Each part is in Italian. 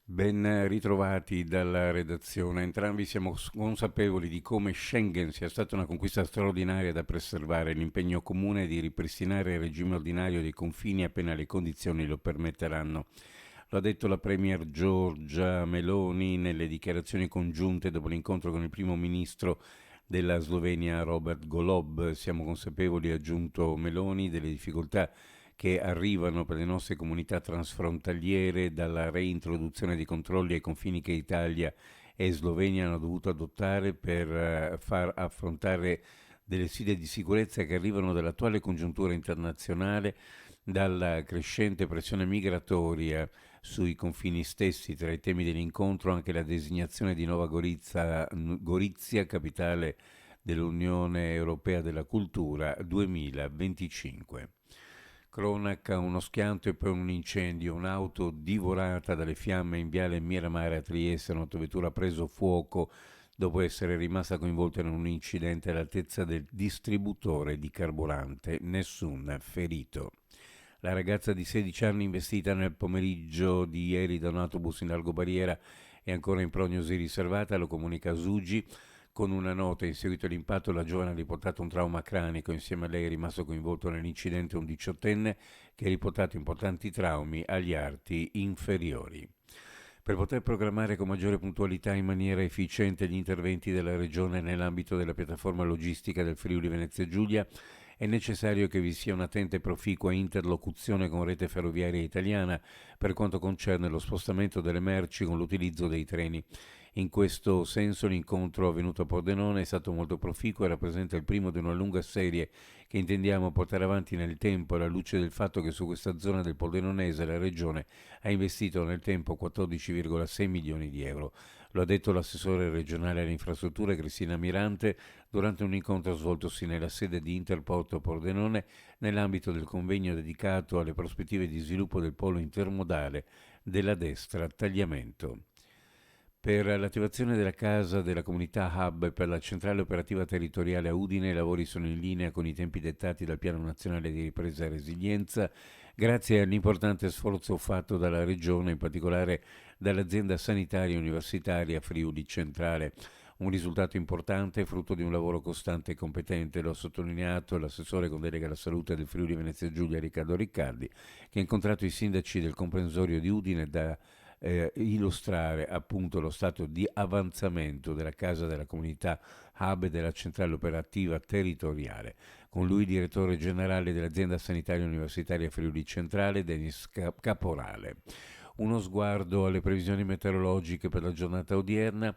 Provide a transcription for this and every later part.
Ben ritrovati dalla redazione. Entrambi siamo consapevoli di come Schengen sia stata una conquista straordinaria da preservare. L'impegno comune di ripristinare il regime ordinario dei confini appena le condizioni lo permetteranno. Lo ha detto la Premier Giorgia Meloni nelle dichiarazioni congiunte dopo l'incontro con il primo ministro della Slovenia Robert Golob. Siamo consapevoli, ha aggiunto Meloni, delle difficoltà che arrivano per le nostre comunità transfrontaliere dalla reintroduzione dei controlli ai confini che Italia e Slovenia hanno dovuto adottare per far affrontare delle sfide di sicurezza che arrivano dall'attuale congiuntura internazionale, dalla crescente pressione migratoria sui confini stessi. Tra i temi dell'incontro anche la designazione di Nova Gorizia, capitale dell'Unione Europea della Cultura 2025. Cronaca, uno schianto e poi un incendio, un'auto divorata dalle fiamme in viale Miramare a Trieste, un'autovettura ha preso fuoco dopo essere rimasta coinvolta in un incidente all'altezza del distributore di carburante, nessun ferito. La ragazza di 16 anni investita nel pomeriggio di ieri da un autobus in largobarriera è ancora in prognosi riservata, lo comunica Sugi. Con una nota, in seguito all'impatto la giovane ha riportato un trauma cranico, insieme a lei è rimasto coinvolto nell'incidente un diciottenne che ha riportato importanti traumi agli arti inferiori. Per poter programmare con maggiore puntualità e in maniera efficiente gli interventi della Regione nell'ambito della piattaforma logistica del Friuli Venezia Giulia, è necessario che vi sia un'attenta e proficua interlocuzione con Rete Ferroviaria Italiana per quanto concerne lo spostamento delle merci con l'utilizzo dei treni. In questo senso l'incontro avvenuto a Pordenone è stato molto proficuo e rappresenta il primo di una lunga serie che intendiamo portare avanti nel tempo alla luce del fatto che su questa zona del Pordenonese la Regione ha investito nel tempo 14,6 milioni di euro. Lo ha detto l'assessore regionale alle infrastrutture Cristina Mirante durante un incontro svoltosi nella sede di Interporto Pordenone nell'ambito del convegno dedicato alle prospettive di sviluppo del polo intermodale della destra Tagliamento. Per l'attivazione della casa della comunità Hub e per la centrale operativa territoriale a Udine i lavori sono in linea con i tempi dettati dal Piano Nazionale di Ripresa e Resilienza, grazie all'importante sforzo fatto dalla Regione, in particolare dall'azienda sanitaria universitaria Friuli Centrale. Un risultato importante, frutto di un lavoro costante e competente, lo ha sottolineato l'assessore con delega alla salute del Friuli Venezia Giulia Riccardo Riccardi, che ha incontrato i sindaci del comprensorio di Udine da illustrare appunto lo stato di avanzamento della Casa della Comunità Hub e della centrale operativa territoriale. Con lui il direttore generale dell'azienda sanitaria universitaria Friuli Centrale, Denis Caporale. Uno sguardo alle previsioni meteorologiche per la giornata odierna.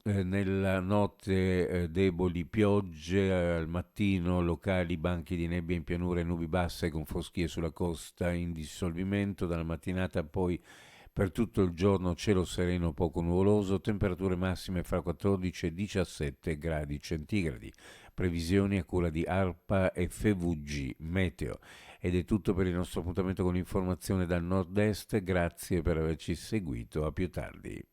Nella notte deboli piogge, al mattino locali banchi di nebbia in pianura e nubi basse con foschie sulla costa in dissolvimento, dalla mattinata poi per tutto il giorno cielo sereno poco nuvoloso, temperature massime fra 14 e 17 gradi centigradi. Previsioni a cura di ARPA e FVG Meteo. Ed è tutto per il nostro appuntamento con l'informazione dal nord-est, grazie per averci seguito, a più tardi.